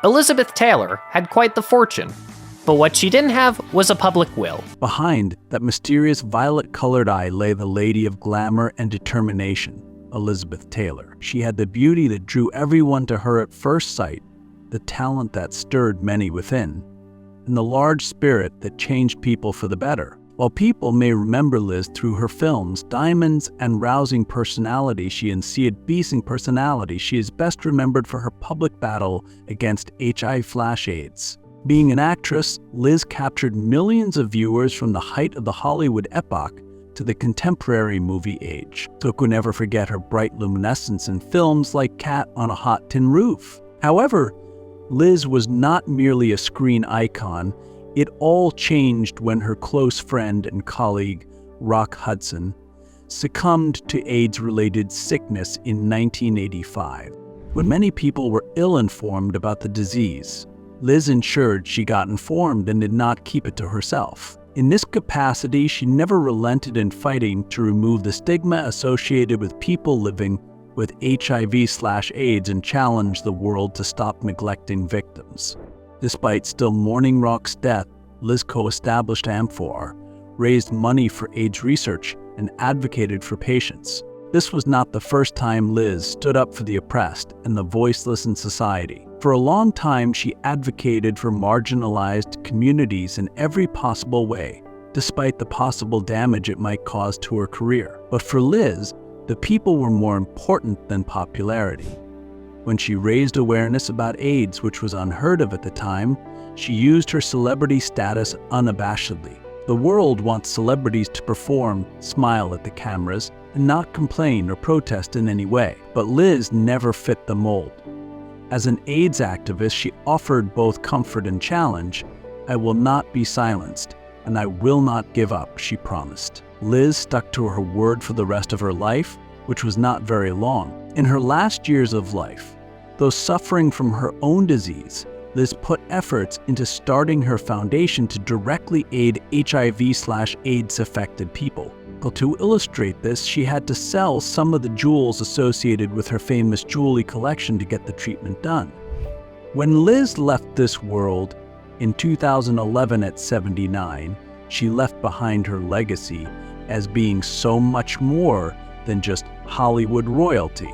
Elizabeth Taylor had quite the fortune, but what she didn't have was a public will. Behind that mysterious violet-colored eye lay the lady of glamour and determination, Elizabeth Taylor. She had the beauty that drew everyone to her at first sight, the talent that stirred many within, and the large spirit that changed people for the better. While people may remember Liz through her films, diamonds, and rousing personality, she is best remembered for her public battle against HIV/AIDS. Being an actress, Liz captured millions of viewers from the height of the Hollywood epoch to the contemporary movie age. So could never forget her bright luminescence in films like Cat on a Hot Tin Roof. However, Liz was not merely a screen icon. It all changed when her close friend and colleague, Rock Hudson, succumbed to AIDS-related sickness in 1985. When many people were ill-informed about the disease, Liz ensured she got informed and did not keep it to herself. In this capacity, she never relented in fighting to remove the stigma associated with people living with HIV/AIDS and challenged the world to stop neglecting victims. Despite still mourning Rock's death, Liz co-established Amphor, raised money for AIDS research, and advocated for patients. This was not the first time Liz stood up for the oppressed and the voiceless in society. For a long time, she advocated for marginalized communities in every possible way, despite the possible damage it might cause to her career. But for Liz, the people were more important than popularity. When she raised awareness about AIDS, which was unheard of at the time, she used her celebrity status unabashedly. The world wants celebrities to perform, smile at the cameras, and not complain or protest in any way. But Liz never fit the mold. As an AIDS activist, she offered both comfort and challenge. "I will not be silenced, and I will not give up," she promised. Liz stuck to her word for the rest of her life, which was not very long. In her last years of life, though suffering from her own disease, Liz put efforts into starting her foundation to directly aid HIV/AIDS-affected people. But to illustrate this, she had to sell some of the jewels associated with her famous jewelry collection to get the treatment done. When Liz left this world in 2011 at 79, she left behind her legacy as being so much more than just Hollywood royalty.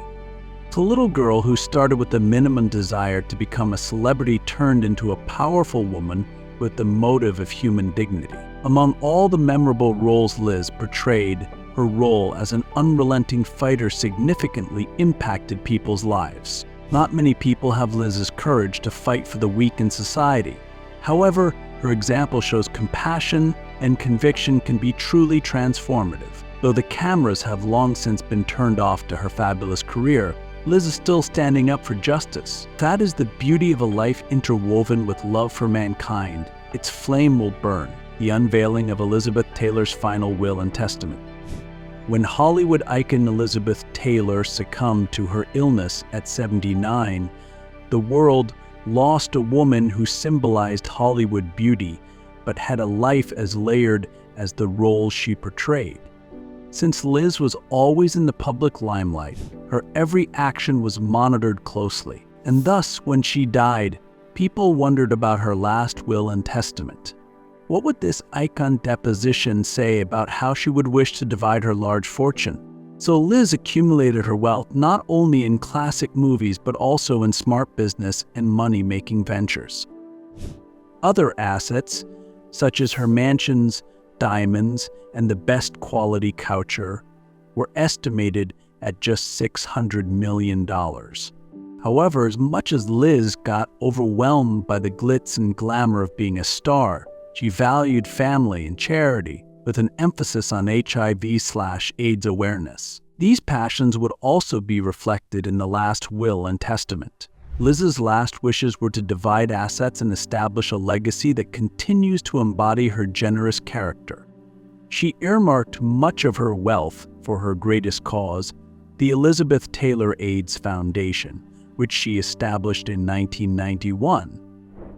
The little girl who started with the minimum desire to become a celebrity turned into a powerful woman with the motive of human dignity. Among all the memorable roles Liz portrayed, her role as an unrelenting fighter significantly impacted people's lives. Not many people have Liz's courage to fight for the weak in society. However, her example shows compassion and conviction can be truly transformative. Though the cameras have long since been turned off to her fabulous career, Liz is still standing up for justice. That is the beauty of a life interwoven with love for mankind. Its flame will burn. The unveiling of Elizabeth Taylor's final will and testament. When Hollywood icon Elizabeth Taylor succumbed to her illness at 79, the world lost a woman who symbolized Hollywood beauty, but had a life as layered as the roles she portrayed. Since Liz was always in the public limelight, her every action was monitored closely. And thus, when she died, people wondered about her last will and testament. What would this icon deposition say about how she would wish to divide her large fortune? So Liz accumulated her wealth not only in classic movies, but also in smart business and money-making ventures. Other assets, such as her mansions, diamonds, and the best quality couture, were estimated at just $600 million. However, as much as Liz got overwhelmed by the glitz and glamour of being a star, she valued family and charity with an emphasis on HIV/AIDS awareness. These passions would also be reflected in the last will and testament. Liz's last wishes were to divide assets and establish a legacy that continues to embody her generous character. She earmarked much of her wealth for her greatest cause, the Elizabeth Taylor AIDS Foundation, which she established in 1991.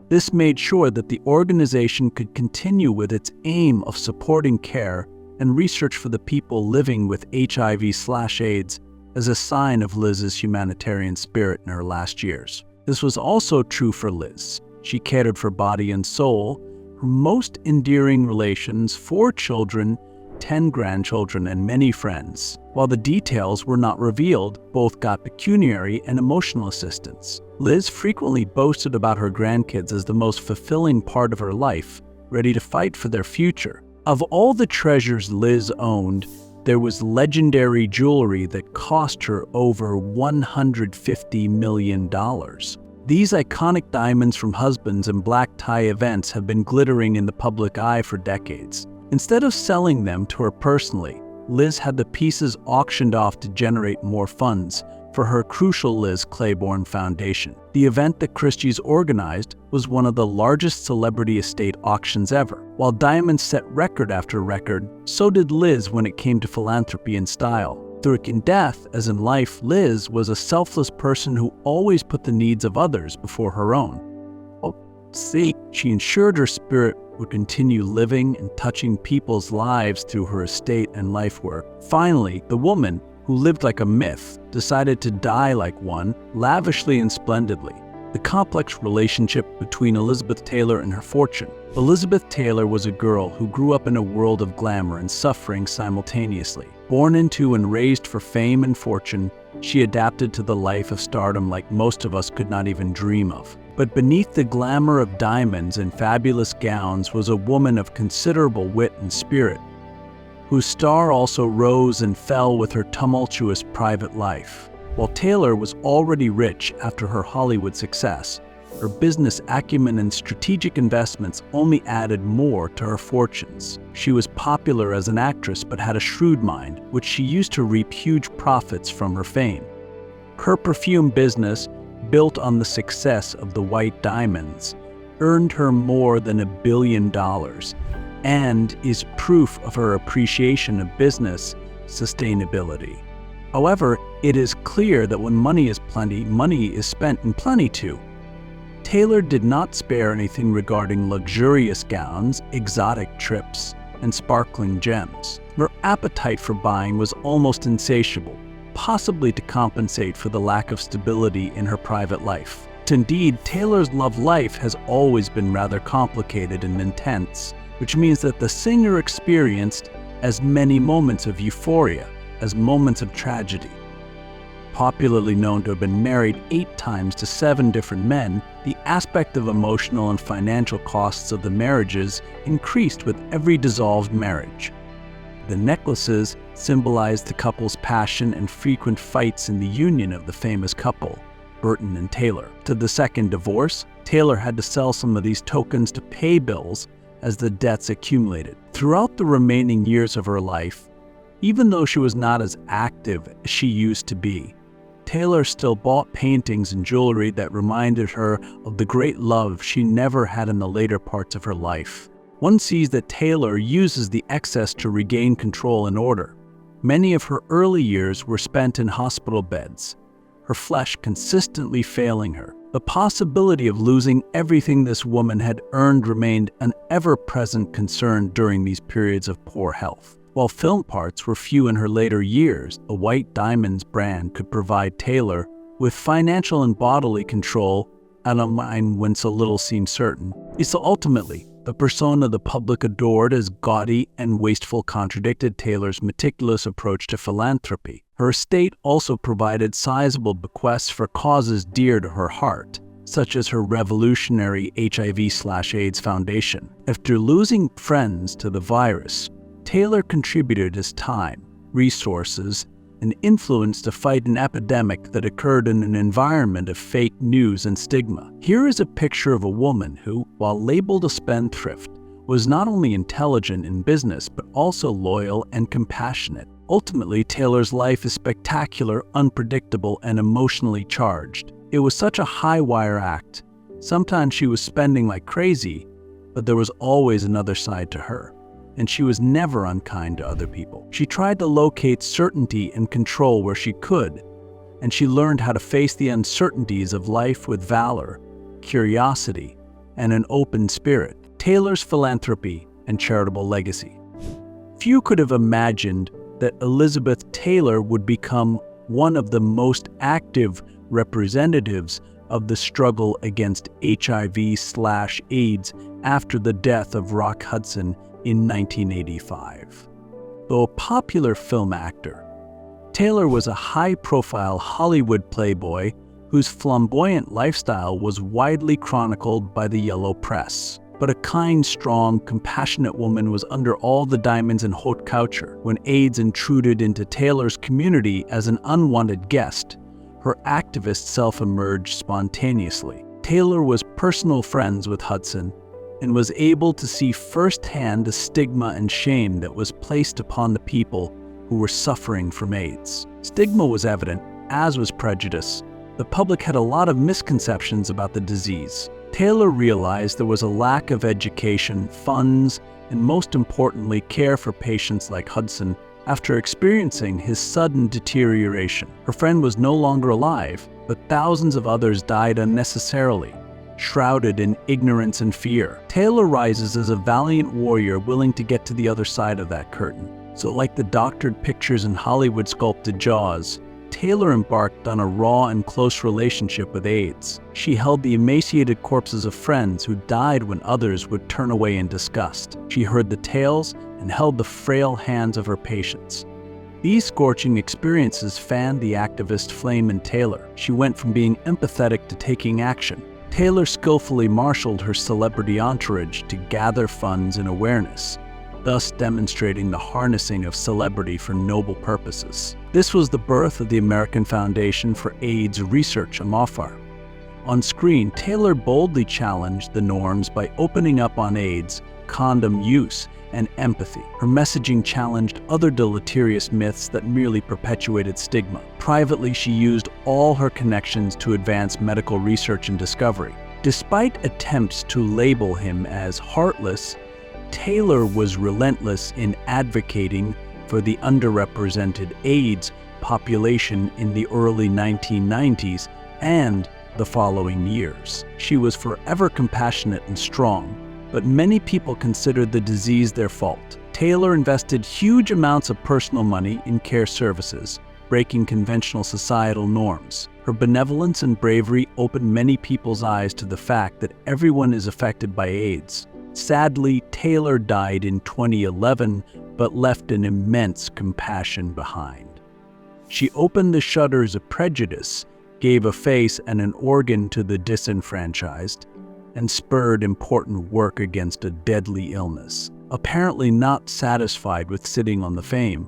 This made sure that the organization could continue with its aim of supporting care and research for the people living with HIV/AIDS as a sign of Liz's humanitarian spirit in her last years. This was also true for Liz. She catered for body and soul, her most endearing relations, 4 children, 10 grandchildren, and many friends. While the details were not revealed, both got pecuniary and emotional assistance. Liz frequently boasted about her grandkids as the most fulfilling part of her life, ready to fight for their future. Of all the treasures Liz owned, there was legendary jewelry that cost her over $150 million. These iconic diamonds from husbands and black tie events have been glittering in the public eye for decades. Instead of selling them to her personally, Liz had the pieces auctioned off to generate more funds for her crucial Liz Claiborne Foundation. The event that Christie's organized was one of the largest celebrity estate auctions ever. While diamonds set record after record, so did Liz when it came to philanthropy and style. Through in death, as in life, Liz was a selfless person who always put the needs of others before her own. She ensured her spirit would continue living and touching people's lives through her estate and life work. Finally, the woman, who lived like a myth, decided to die like one, lavishly and splendidly. The complex relationship between Elizabeth Taylor and her fortune. Elizabeth Taylor was a girl who grew up in a world of glamour and suffering simultaneously. Born into and raised for fame and fortune, she adapted to the life of stardom like most of us could not even dream of. But beneath the glamour of diamonds and fabulous gowns was a woman of considerable wit and spirit, whose star also rose and fell with her tumultuous private life. While Taylor was already rich after her Hollywood success, her business acumen and strategic investments only added more to her fortunes. She was popular as an actress but had a shrewd mind, which she used to reap huge profits from her fame. Her perfume business, built on the success of the white diamonds, earned her more than $1 billion and is proof of her appreciation of business sustainability. However, it is clear that when money is plenty, money is spent in plenty too. Taylor did not spare anything regarding luxurious gowns, exotic trips, and sparkling gems. Her appetite for buying was almost insatiable, possibly to compensate for the lack of stability in her private life. Indeed, Taylor's love life has always been rather complicated and intense, which means that the singer experienced as many moments of euphoria as moments of tragedy. Popularly known to have been married 8 times to 7 different men, the aspect of emotional and financial costs of the marriages increased with every dissolved marriage. The necklaces symbolized the couple's passion and frequent fights in the union of the famous couple, Burton and Taylor. To the second divorce, Taylor had to sell some of these tokens to pay bills as the debts accumulated. Throughout the remaining years of her life, even though she was not as active as she used to be, Taylor still bought paintings and jewelry that reminded her of the great love she never had in the later parts of her life. One sees that Taylor uses the excess to regain control and order. Many of her early years were spent in hospital beds, her flesh consistently failing her. The possibility of losing everything this woman had earned remained an ever-present concern during these periods of poor health. While film parts were few in her later years, a White Diamonds brand could provide Taylor with financial and bodily control at a mind when so little seemed certain. So ultimately, the persona the public adored as gaudy and wasteful contradicted Taylor's meticulous approach to philanthropy. Her estate also provided sizable bequests for causes dear to her heart, such as her revolutionary HIV/AIDS foundation. After losing friends to the virus, Taylor contributed his time, resources, and influence to fight an epidemic that occurred in an environment of fake news and stigma. Here is a picture of a woman who, while labeled a spendthrift, was not only intelligent in business but also loyal and compassionate. Ultimately, Taylor's life is spectacular, unpredictable, and emotionally charged. It was such a high-wire act. Sometimes she was spending like crazy, but there was always another side to her. And she was never unkind to other people. She tried to locate certainty and control where she could, and she learned how to face the uncertainties of life with valor, curiosity, and an open spirit. Taylor's philanthropy and charitable legacy. Few could have imagined that Elizabeth Taylor would become one of the most active representatives of the struggle against HIV/AIDS after the death of Rock Hudson in 1985. Though a popular film actor, Taylor was a high-profile Hollywood playboy whose flamboyant lifestyle was widely chronicled by the yellow press. But a kind, strong, compassionate woman was under all the diamonds in haute couture. When AIDS intruded into Taylor's community as an unwanted guest, her activist self emerged spontaneously. Taylor was personal friends with Hudson and was able to see firsthand the stigma and shame that was placed upon the people who were suffering from AIDS. Stigma was evident, as was prejudice. The public had a lot of misconceptions about the disease. Taylor realized there was a lack of education, funds, and most importantly, care for patients like Hudson after experiencing his sudden deterioration. Her friend was no longer alive, but thousands of others died unnecessarily, shrouded in ignorance and fear. Taylor rises as a valiant warrior willing to get to the other side of that curtain. So like the doctored pictures in Hollywood sculpted Jaws, Taylor embarked on a raw and close relationship with AIDS. She held the emaciated corpses of friends who died when others would turn away in disgust. She heard the tales and held the frail hands of her patients. These scorching experiences fanned the activist flame in Taylor. She went from being empathetic to taking action. Taylor skillfully marshaled her celebrity entourage to gather funds and awareness, thus demonstrating the harnessing of celebrity for noble purposes. This was the birth of the American Foundation for AIDS Research, AMAFAR. On screen, Taylor boldly challenged the norms by opening up on AIDS, condom use, and empathy. Her messaging challenged other deleterious myths that merely perpetuated stigma. Privately, she used all her connections to advance medical research and discovery. Despite attempts to label him as heartless, Taylor was relentless in advocating for the underrepresented AIDS population in the early 1990s and the following years. She was forever compassionate and strong, but many people considered the disease their fault. Taylor invested huge amounts of personal money in care services, breaking conventional societal norms. Her benevolence and bravery opened many people's eyes to the fact that everyone is affected by AIDS. Sadly, Taylor died in 2011, but left an immense compassion behind. She opened the shutters of prejudice, gave a face and an organ to the disenfranchised, and spurred important work against a deadly illness. Apparently not satisfied with sitting on the fame,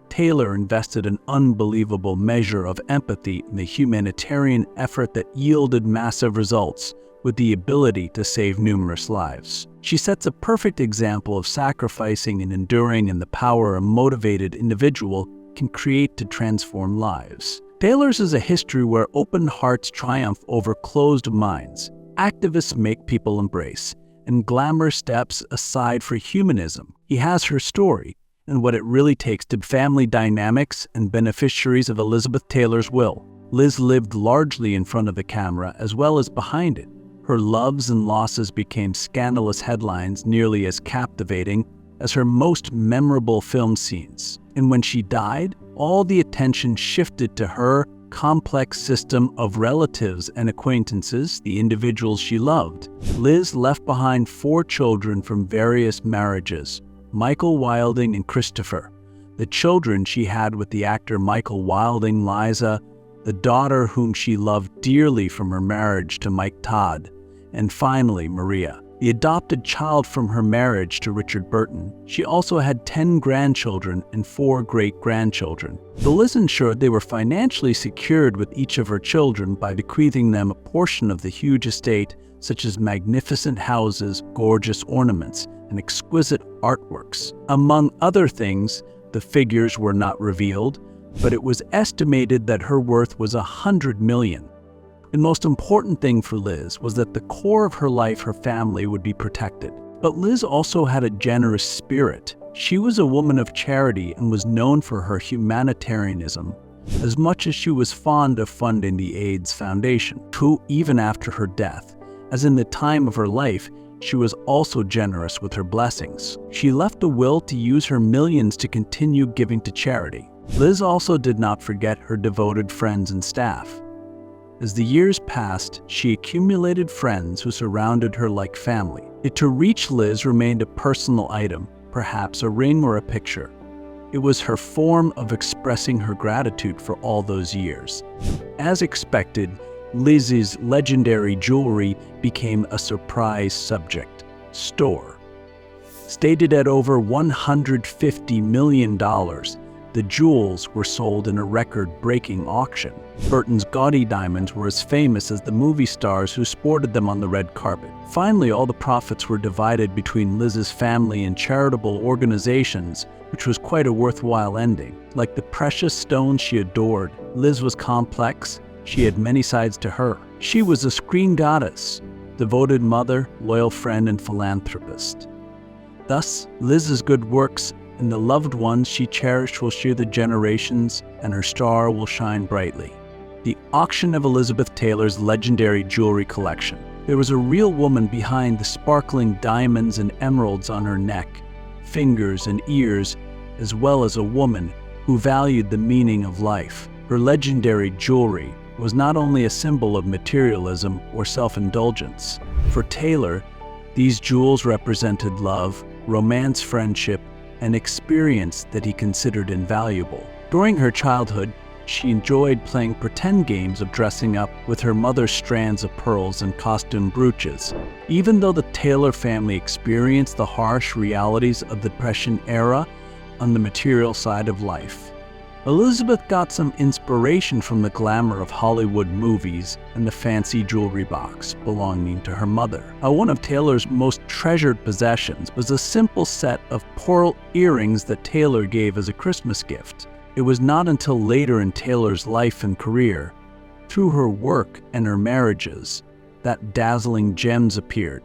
Taylor invested an unbelievable measure of empathy in the humanitarian effort that yielded massive results, with the ability to save numerous lives. She sets a perfect example of sacrificing and enduring and the power a motivated individual can create to transform lives. Taylor's is a history where open hearts triumph over closed minds, activists make people embrace, and glamour steps aside for humanism. He has her story and what it really takes to family dynamics and beneficiaries of Elizabeth Taylor's will. Liz lived largely in front of the camera as well as behind it. Her loves and losses became scandalous headlines nearly as captivating as her most memorable film scenes. And when she died, all the attention shifted to her complex system of relatives and acquaintances, the individuals she loved. Liz left behind 4 children from various marriages, Michael Wilding and Christopher. The children she had with the actor Michael Wilding, Liza, the daughter whom she loved dearly from her marriage to Mike Todd, and finally Maria, the adopted child from her marriage to Richard Burton. She also had 10 grandchildren and 4 great-grandchildren. Liz ensured they were financially secured with each of her children by bequeathing them a portion of the huge estate, such as magnificent houses, gorgeous ornaments, and exquisite artworks. Among other things, the figures were not revealed, but it was estimated that her worth was $100 million. The most important thing for Liz was that the core of her life, her family, would be protected. But Liz also had a generous spirit. She was a woman of charity and was known for her humanitarianism, as much as she was fond of funding the AIDS Foundation, who, even after her death, as in the time of her life, she was also generous with her blessings. She left a will to use her millions to continue giving to charity. Liz also did not forget her devoted friends and staff. As the years passed, she accumulated friends who surrounded her like family. Yet to reach Liz remained a personal item, perhaps a ring or a picture. It was her form of expressing her gratitude for all those years. As expected, Liz's legendary jewelry became a surprise subject. Store. Stated at over $150 million, the jewels were sold in a record-breaking auction. Burton's gaudy diamonds were as famous as the movie stars who sported them on the red carpet. Finally, all the profits were divided between Liz's family and charitable organizations, which was quite a worthwhile ending. Like the precious stones she adored, Liz was complex. She had many sides to her. She was a screen goddess, devoted mother, loyal friend, and philanthropist. Thus, Liz's good works and the loved ones she cherished will share the generations, and her star will shine brightly. The auction of Elizabeth Taylor's legendary jewelry collection. There was a real woman behind the sparkling diamonds and emeralds on her neck, fingers, and ears, as well as a woman who valued the meaning of life. Her legendary jewelry was not only a symbol of materialism or self-indulgence. For Taylor, these jewels represented love, romance, friendship, and experience that he considered invaluable. During her childhood, she enjoyed playing pretend games of dressing up with her mother's strands of pearls and costume brooches. Even though the Taylor family experienced the harsh realities of the Depression era on the material side of life, Elizabeth got some inspiration from the glamour of Hollywood movies and the fancy jewelry box belonging to her mother. One of Taylor's most treasured possessions was a simple set of pearl earrings that Taylor gave as a Christmas gift. It was not until later in Taylor's life and career, through her work and her marriages, that dazzling gems appeared,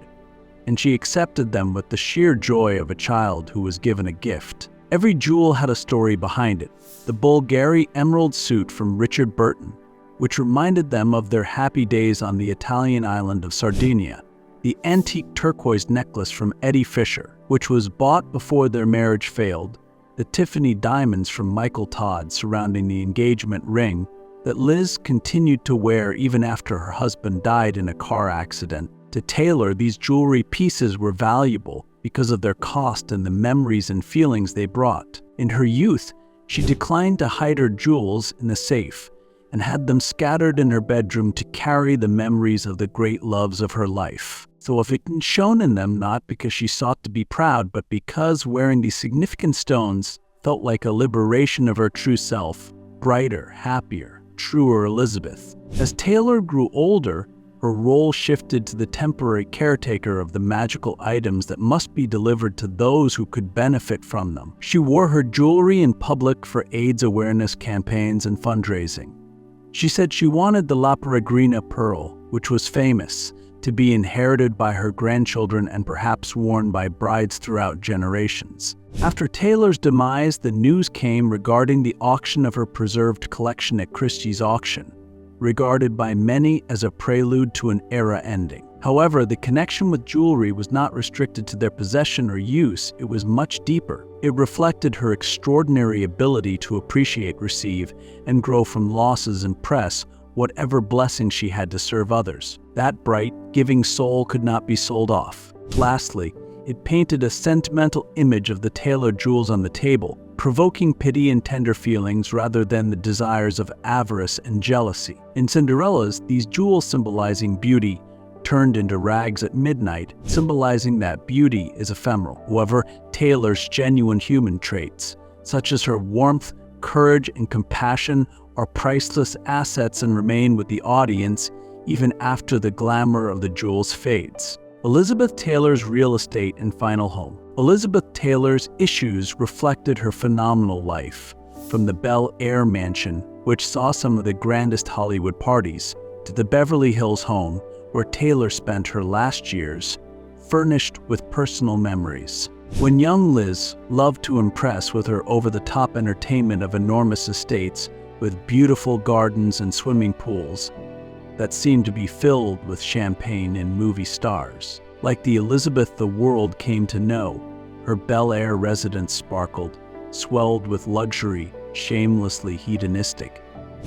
and she accepted them with the sheer joy of a child who was given a gift. Every jewel had a story behind it. The Bulgari emerald suit from Richard Burton, which reminded them of their happy days on the Italian island of Sardinia. The antique turquoise necklace from Eddie Fisher, which was bought before their marriage failed. The Tiffany diamonds from Michael Todd surrounding the engagement ring that Liz continued to wear even after her husband died in a car accident. To Taylor, these jewelry pieces were valuable because of their cost and the memories and feelings they brought. In her youth, she declined to hide her jewels in a safe and had them scattered in her bedroom to carry the memories of the great loves of her life. So if it shone in them, not because she sought to be proud, but because wearing these significant stones felt like a liberation of her true self, brighter, happier, truer Elizabeth. As Taylor grew older, her role shifted to the temporary caretaker of the magical items that must be delivered to those who could benefit from them. She wore her jewelry in public for AIDS awareness campaigns and fundraising. She said she wanted the La Peregrina pearl, which was famous, to be inherited by her grandchildren and perhaps worn by brides throughout generations. After Taylor's demise, the news came regarding the auction of her preserved collection at Christie's auction, regarded by many as a prelude to an era ending. However, the connection with jewelry was not restricted to their possession or use. It was much deeper. It reflected her extraordinary ability to appreciate, receive, and grow from losses and press whatever blessing she had to serve others. That bright, giving soul could not be sold off. Lastly, it painted a sentimental image of the Taylor jewels on the table, provoking pity and tender feelings rather than the desires of avarice and jealousy. In Cinderella's, these jewels symbolizing beauty turned into rags at midnight, symbolizing that beauty is ephemeral. However, Taylor's genuine human traits, such as her warmth, courage, and compassion, are priceless assets and remain with the audience even after the glamour of the jewels fades. Elizabeth Taylor's real estate and final home. Elizabeth Taylor's issues reflected her phenomenal life, from the Bel Air mansion, which saw some of the grandest Hollywood parties, to the Beverly Hills home, where Taylor spent her last years, furnished with personal memories. When young Liz loved to impress with her over-the-top entertainment of enormous estates with beautiful gardens and swimming pools that seemed to be filled with champagne and movie stars. Like the Elizabeth the world came to know, her Bel Air residence sparkled, swelled with luxury, shamelessly hedonistic.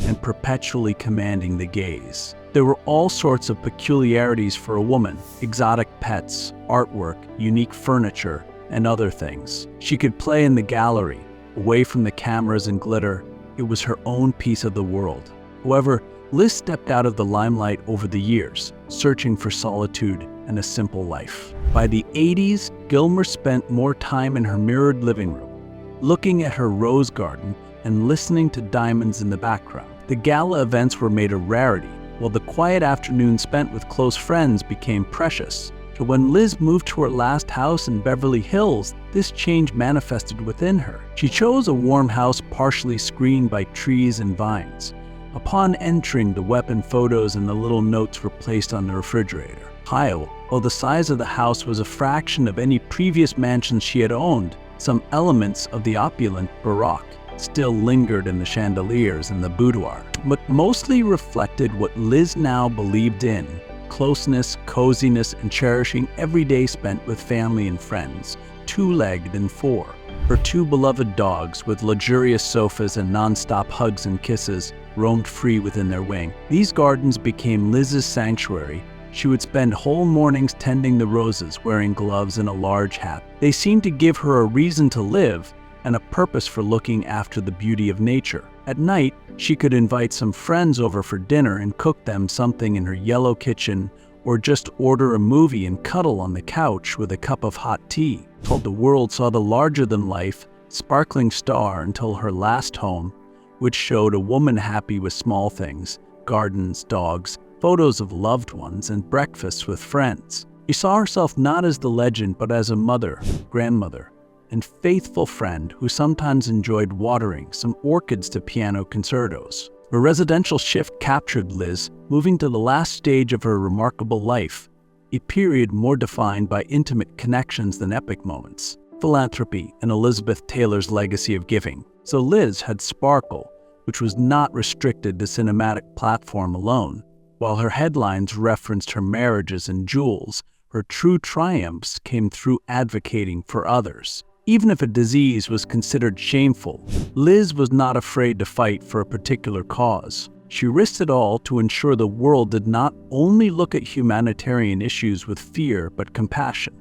and perpetually commanding the gaze. There were all sorts of peculiarities for a woman: exotic pets, artwork, unique furniture, and other things. She could play in the gallery, away from the cameras and glitter. It was her own piece of the world. However, Liz stepped out of the limelight over the years, searching for solitude and a simple life. By the 80s, Gilmer spent more time in her mirrored living room, looking at her rose garden and listening to diamonds in the background. The gala events were made a rarity, while the quiet afternoons spent with close friends became precious. So when Liz moved to her last house in Beverly Hills, this change manifested within her. She chose a warm house partially screened by trees and vines. Upon entering, the weapon photos and the little notes were placed on the refrigerator. While the size of the house was a fraction of any previous mansion she had owned, some elements of the opulent Baroque still lingered in the chandeliers and the boudoir, but mostly reflected what Liz now believed in: closeness, coziness, and cherishing every day spent with family and friends, two-legged and four. Her two beloved dogs, with luxurious sofas and non-stop hugs and kisses, roamed free within their wing. These gardens became Liz's sanctuary. She would spend whole mornings tending the roses, wearing gloves and a large hat. They seemed to give her a reason to live and a purpose for looking after the beauty of nature. At night, she could invite some friends over for dinner and cook them something in her yellow kitchen, or just order a movie and cuddle on the couch with a cup of hot tea. Till the world saw the larger-than-life, sparkling star until her last home, which showed a woman happy with small things: gardens, dogs, photos of loved ones, and breakfasts with friends. She saw herself not as the legend, but as a mother, grandmother, and faithful friend who sometimes enjoyed watering some orchids to piano concertos. A residential shift captured Liz, moving to the last stage of her remarkable life, a period more defined by intimate connections than epic moments. Philanthropy and Elizabeth Taylor's legacy of giving. So Liz had sparkle, which was not restricted to cinematic platform alone. While her headlines referenced her marriages and jewels, her true triumphs came through advocating for others. Even if a disease was considered shameful, Liz was not afraid to fight for a particular cause. She risked it all to ensure the world did not only look at humanitarian issues with fear, but compassion.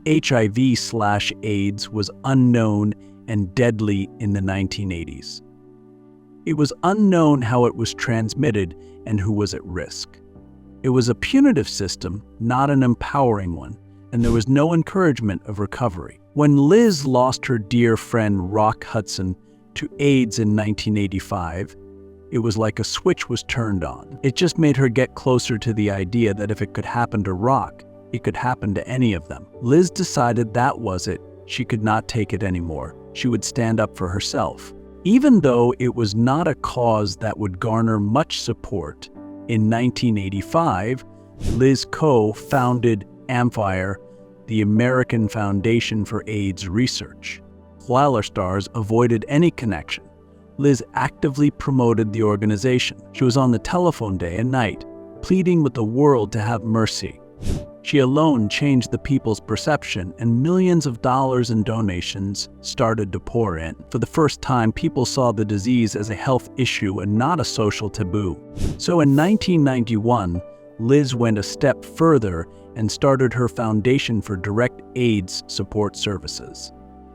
HIV/AIDS was unknown and deadly in the 1980s. It was unknown how it was transmitted and who was at risk. It was a punitive system, not an empowering one, and there was no encouragement of recovery. When Liz lost her dear friend Rock Hudson to AIDS in 1985, it was like a switch was turned on. It just made her get closer to the idea that if it could happen to Rock, it could happen to any of them. Liz decided that was it. She could not take it anymore. She would stand up for herself. Even though it was not a cause that would garner much support, in 1985, Liz co-founded Unveiled, the American Foundation for AIDS Research. While her stars avoided any connection, Liz actively promoted the organization. She was on the telephone day and night, pleading with the world to have mercy. She alone changed the people's perception, and millions of dollars in donations started to pour in. For the first time, people saw the disease as a health issue and not a social taboo. So in 1991, Liz went a step further and started her Foundation for Direct AIDS Support Services.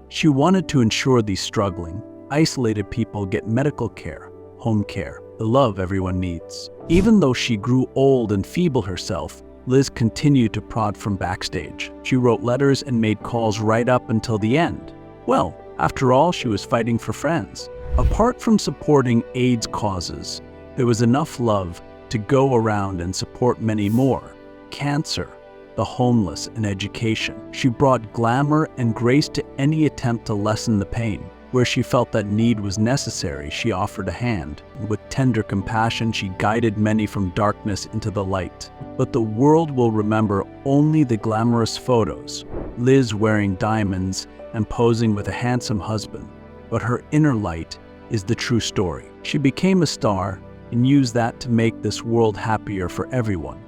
She wanted to ensure these struggling, isolated people get medical care, home care, the love everyone needs. Even though she grew old and feeble herself, Liz continued to prod from backstage. She wrote letters and made calls right up until the end. Well, after all, she was fighting for friends. Apart from supporting AIDS causes, there was enough love to go around and support many more. Cancer, the homeless, and education. She brought glamour and grace to any attempt to lessen the pain. Where she felt that need was necessary, she offered a hand. With tender compassion, she guided many from darkness into the light. But the world will remember only the glamorous photos, Liz wearing diamonds and posing with a handsome husband. But her inner light is the true story. She became a star and used that to make this world happier for everyone.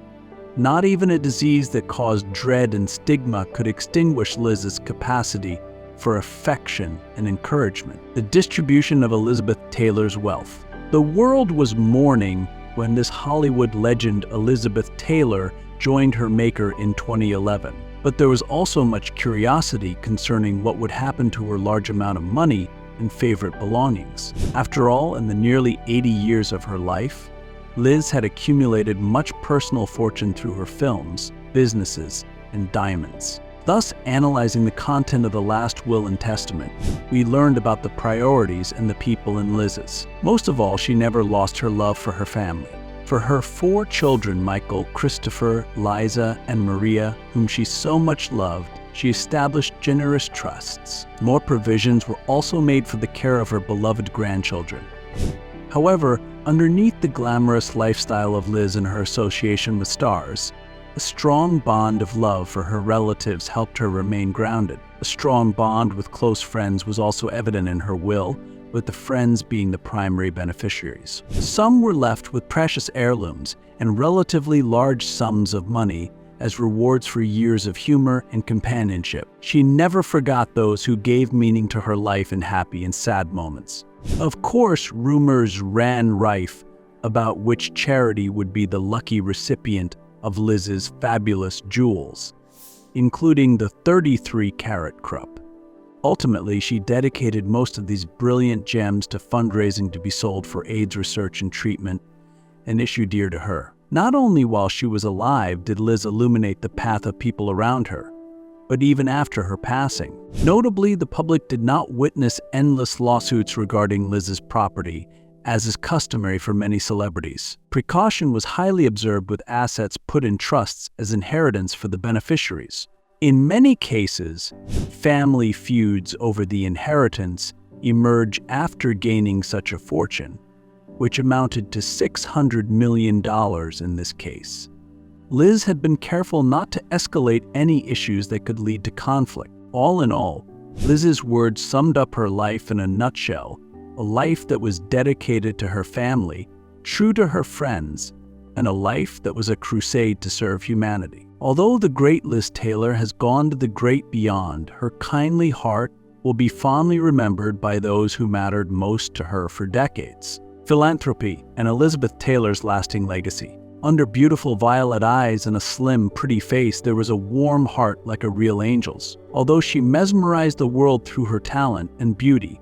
Not even a disease that caused dread and stigma could extinguish Liz's capacity for affection and encouragement. The distribution of Elizabeth Taylor's wealth. The world was mourning when this Hollywood legend Elizabeth Taylor joined her maker in 2011. But there was also much curiosity concerning what would happen to her large amount of money and favorite belongings. After all, in the nearly 80 years of her life, Liz had accumulated much personal fortune through her films, businesses, and diamonds. Thus, analyzing the content of the last will and testament, we learned about the priorities and the people in Liz's. Most of all, she never lost her love for her family. For her 4 children, Michael, Christopher, Liza, and Maria, whom she so much loved, she established generous trusts. More provisions were also made for the care of her beloved grandchildren. However, underneath the glamorous lifestyle of Liz and her association with stars, a strong bond of love for her relatives helped her remain grounded. A strong bond with close friends was also evident in her will, with the friends being the primary beneficiaries. Some were left with precious heirlooms and relatively large sums of money as rewards for years of humor and companionship. She never forgot those who gave meaning to her life in happy and sad moments. Of course, rumors ran rife about which charity would be the lucky recipient of Liz's fabulous jewels, including the 33-carat crop. Ultimately, she dedicated most of these brilliant gems to fundraising to be sold for AIDS research and treatment, an issue dear to her. Not only while she was alive did Liz illuminate the path of people around her, but even after her passing. Notably, the public did not witness endless lawsuits regarding Liz's property, as is customary for many celebrities. Precaution was highly observed with assets put in trusts as inheritance for the beneficiaries. In many cases, family feuds over the inheritance emerge after gaining such a fortune, which amounted to $600 million in this case. Liz had been careful not to escalate any issues that could lead to conflict. All in all, Liz's words summed up her life in a nutshell: a life that was dedicated to her family, true to her friends, and a life that was a crusade to serve humanity. Although the great Liz Taylor has gone to the great beyond, her kindly heart will be fondly remembered by those who mattered most to her for decades. Philanthropy and Elizabeth Taylor's lasting legacy. Under beautiful violet eyes and a slim, pretty face, there was a warm heart like a real angel's. Although she mesmerized the world through her talent and beauty,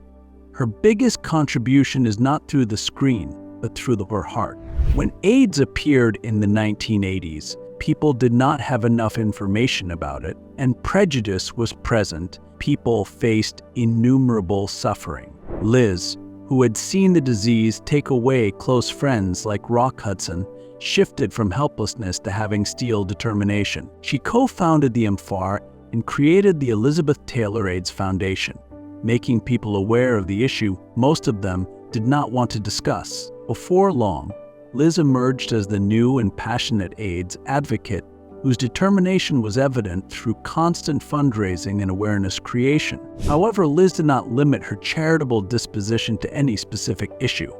her biggest contribution is not through the screen, but through her heart. When AIDS appeared in the 1980s, people did not have enough information about it, and prejudice was present. People faced innumerable suffering. Liz, who had seen the disease take away close friends like Rock Hudson, shifted from helplessness to having steel determination. She co-founded the MFAR and created the Elizabeth Taylor AIDS Foundation, making people aware of the issue most of them did not want to discuss. Before long, Liz emerged as the new and passionate AIDS advocate whose determination was evident through constant fundraising and awareness creation. However, Liz did not limit her charitable disposition to any specific issue.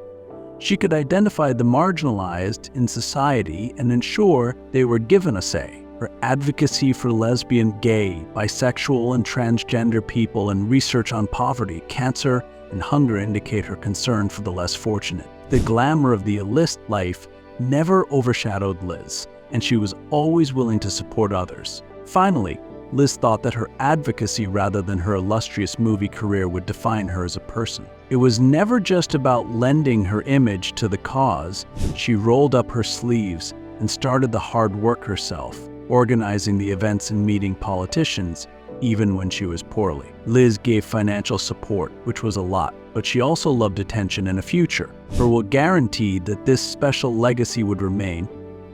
She could identify the marginalized in society and ensure they were given a say. Her advocacy for lesbian, gay, bisexual, and transgender people and research on poverty, cancer, and hunger indicate her concern for the less fortunate. The glamour of the elite life never overshadowed Liz, and she was always willing to support others. Finally, Liz thought that her advocacy rather than her illustrious movie career would define her as a person. It was never just about lending her image to the cause. She rolled up her sleeves and started the hard work herself, organizing the events and meeting politicians, even when she was poorly. Liz gave financial support, which was a lot, but she also loved attention and a future. Her will guaranteed that this special legacy would remain.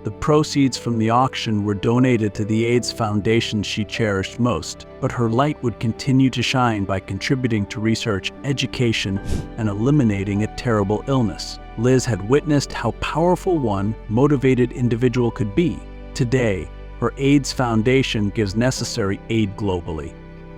The proceeds from the auction were donated to the AIDS foundation she cherished most, but her light would continue to shine by contributing to research, education, and eliminating a terrible illness. Liz had witnessed how powerful one motivated individual could be. Today, her AIDS Foundation gives necessary aid globally,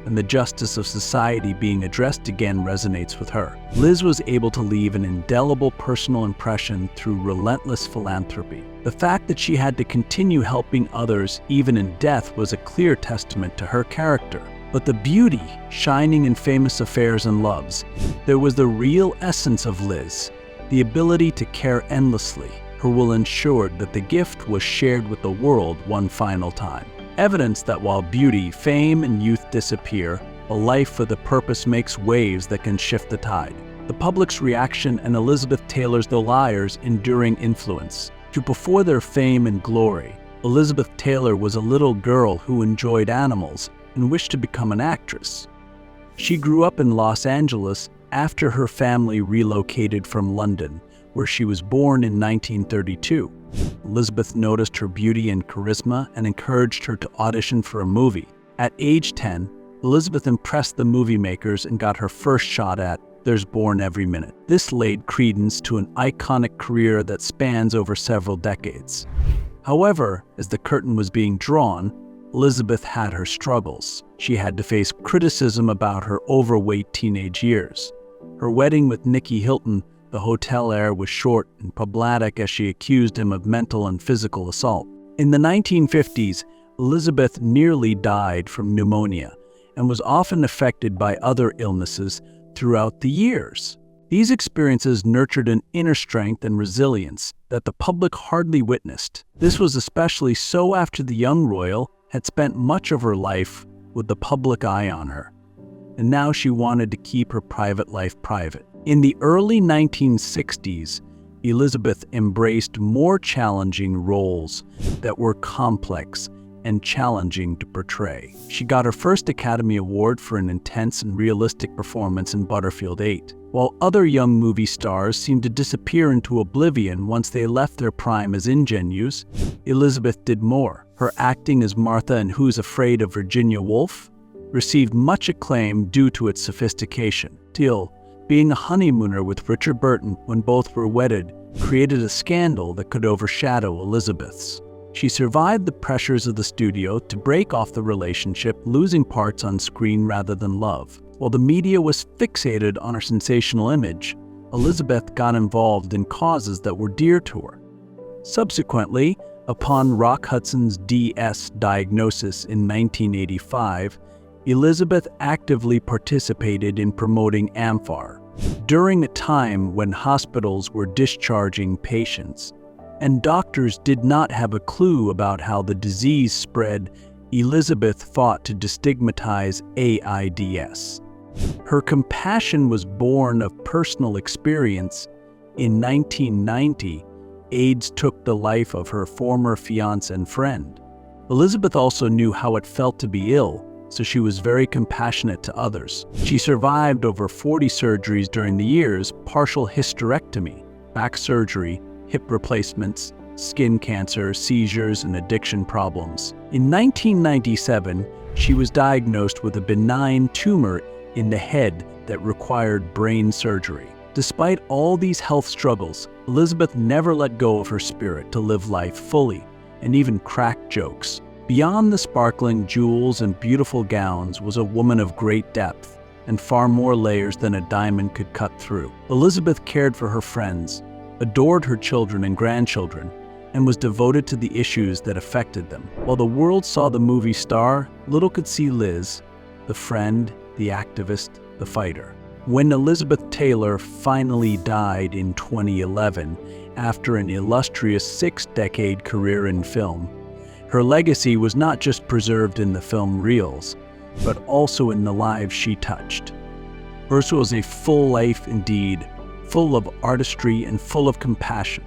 and the justice of society being addressed again resonates with her. Liz was able to leave an indelible personal impression through relentless philanthropy. The fact that she had to continue helping others even in death was a clear testament to her character. But the beauty shining in famous affairs and loves, there was the real essence of Liz, the ability to care endlessly. Her will ensured that the gift was shared with the world one final time. Evidence that while beauty, fame, and youth disappear, a life with a purpose makes waves that can shift the tide. The public's reaction and Elizabeth Taylor's The Liar's enduring influence. To before their fame and glory, Elizabeth Taylor was a little girl who enjoyed animals and wished to become an actress. She grew up in Los Angeles after her family relocated from London, where she was born in 1932. Elizabeth noticed her beauty and charisma and encouraged her to audition for a movie. At age 10, Elizabeth impressed the movie makers and got her first shot at There's Born Every Minute. This laid credence to an iconic career that spans over several decades. However, as the curtain was being drawn, Elizabeth had her struggles. She had to face criticism about her overweight teenage years. Her wedding with Nicky Hilton, the hotel heir, was short and problematic as she accused him of mental and physical assault. In the 1950s, Elizabeth nearly died from pneumonia and was often affected by other illnesses throughout the years. These experiences nurtured an inner strength and resilience that the public hardly witnessed. This was especially so after the young royal had spent much of her life with the public eye on her, and now she wanted to keep her private life private. In the early 1960s, Elizabeth embraced more challenging roles that were complex and challenging to portray. She got her first Academy Award for an intense and realistic performance in Butterfield 8. While other young movie stars seemed to disappear into oblivion once they left their prime as ingenues, Elizabeth did more. Her acting as Martha in Who's Afraid of Virginia Woolf received much acclaim due to its sophistication. Till being a honeymooner with Richard Burton when both were wedded created a scandal that could overshadow Elizabeth's. She survived the pressures of the studio to break off the relationship, losing parts on screen rather than love. While the media was fixated on her sensational image, Elizabeth got involved in causes that were dear to her. Subsequently, upon Rock Hudson's DS diagnosis in 1985, Elizabeth actively participated in promoting Amphar. During a time when hospitals were discharging patients, and doctors did not have a clue about how the disease spread, Elizabeth fought to destigmatize AIDS. Her compassion was born of personal experience. In 1990, AIDS took the life of her former fiancé and friend. Elizabeth also knew how it felt to be ill, so she was very compassionate to others. She survived over 40 surgeries during the years: partial hysterectomy, back surgery, hip replacements, skin cancer, seizures, and addiction problems. In 1997, she was diagnosed with a benign tumor in the head that required brain surgery. Despite all these health struggles, Elizabeth never let go of her spirit to live life fully and even crack jokes. Beyond the sparkling jewels and beautiful gowns was a woman of great depth and far more layers than a diamond could cut through. Elizabeth cared for her friends, adored her children and grandchildren, and was devoted to the issues that affected them. While the world saw the movie star, little could see Liz, the friend, the activist, the fighter. When Elizabeth Taylor finally died in 2011, after an illustrious 6-decade career in film, her legacy was not just preserved in the film reels, but also in the lives she touched. Hers was a full life indeed, full of artistry and full of compassion.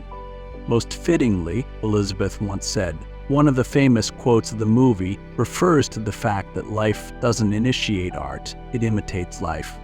Most fittingly, Elizabeth once said, one of the famous quotes of the movie refers to the fact that life doesn't initiate art, it imitates life.